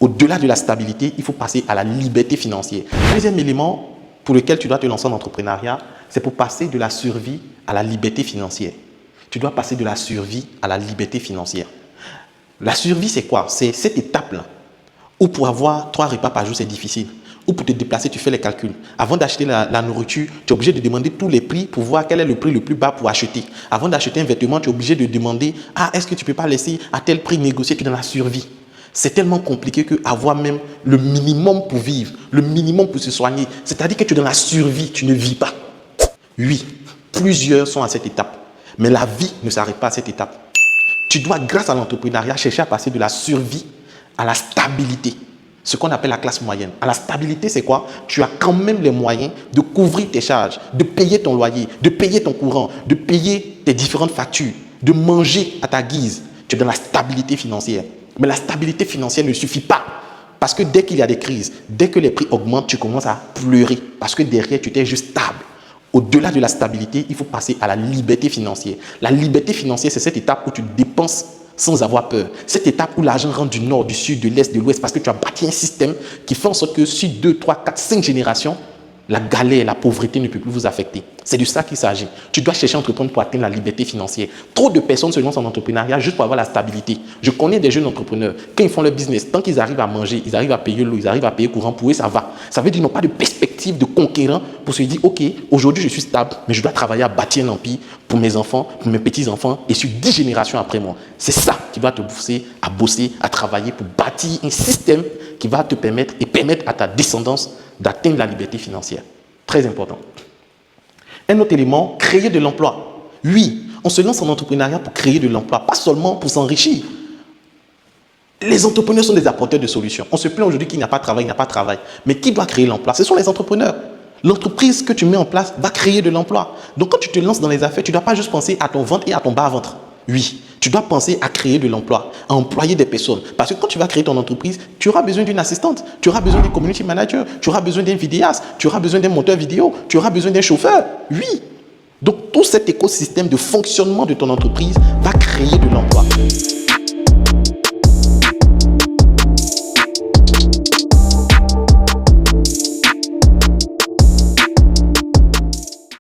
Au-delà de la stabilité, il faut passer à la liberté financière. Deuxième élément pour lequel tu dois te lancer en entrepreneuriat, c'est pour passer de la survie à la liberté financière. Tu dois passer de la survie à la liberté financière. La survie, c'est quoi? C'est cette étape-là où pour avoir 3 repas par jour, c'est difficile. Ou pour te déplacer, tu fais les calculs. Avant d'acheter la nourriture, tu es obligé de demander tous les prix pour voir quel est le prix le plus bas pour acheter. Avant d'acheter un vêtement, tu es obligé de demander « Ah, est-ce que tu ne peux pas laisser à tel prix négocier ?» Tu es dans la survie. C'est tellement compliqué qu'avoir même le minimum pour vivre, le minimum pour se soigner, c'est-à-dire que tu es dans la survie, tu ne vis pas. Oui, plusieurs sont à cette étape. Mais la vie ne s'arrête pas à cette étape. Tu dois, grâce à l'entrepreneuriat, chercher à passer de la survie à la stabilité. Ce qu'on appelle la classe moyenne. À la stabilité, c'est quoi? Tu as quand même les moyens de couvrir tes charges, de payer ton loyer, de payer ton courant, de payer tes différentes factures, de manger à ta guise. Tu es dans la stabilité financière. Mais la stabilité financière ne suffit pas. Parce que dès qu'il y a des crises, dès que les prix augmentent, tu commences à pleurer. Parce que derrière, tu étais juste stable. Au-delà de la stabilité, il faut passer à la liberté financière. La liberté financière, c'est cette étape où tu dépenses sans avoir peur. Cette étape où l'argent rentre du nord, du sud, de l'est, de l'ouest, parce que tu as bâti un système qui fait en sorte que sur 2, 3, 4, 5 générations, la galère, la pauvreté ne peut plus vous affecter. C'est de ça qu'il s'agit. Tu dois chercher à entreprendre pour atteindre la liberté financière. Trop de personnes se lancent en entrepreneuriat juste pour avoir la stabilité. Je connais des jeunes entrepreneurs, quand ils font leur business, tant qu'ils arrivent à manger, ils arrivent à payer l'eau, ils arrivent à payer courant, pour eux, ça va. Ça veut dire qu'ils n'ont pas de perspective de conquérant pour se dire, ok, aujourd'hui je suis stable, mais je dois travailler à bâtir un empire pour mes enfants, pour mes petits-enfants et sur 10 générations après moi. C'est ça qui va te pousser à bosser, à travailler pour bâtir un système qui va te permettre et permettre à ta descendance d'atteindre la liberté financière. Très important. Un autre élément, créer de l'emploi. Oui, on se lance en entrepreneuriat pour créer de l'emploi, pas seulement pour s'enrichir. Les entrepreneurs sont des apporteurs de solutions. On se plaint aujourd'hui qu'il n'y a pas de travail, il n'y a pas de travail. Mais qui doit créer l'emploi? Ce sont les entrepreneurs. L'entreprise que tu mets en place va créer de l'emploi. Donc quand tu te lances dans les affaires, tu ne dois pas juste penser à ton ventre et à ton bas-ventre. Oui, tu dois penser à créer de l'emploi, à employer des personnes. Parce que quand tu vas créer ton entreprise, tu auras besoin d'une assistante, tu auras besoin d'un community manager, tu auras besoin d'un vidéaste, tu auras besoin d'un monteur vidéo, tu auras besoin d'un chauffeur. Oui. Donc tout cet écosystème de fonctionnement de ton entreprise va créer de l'emploi.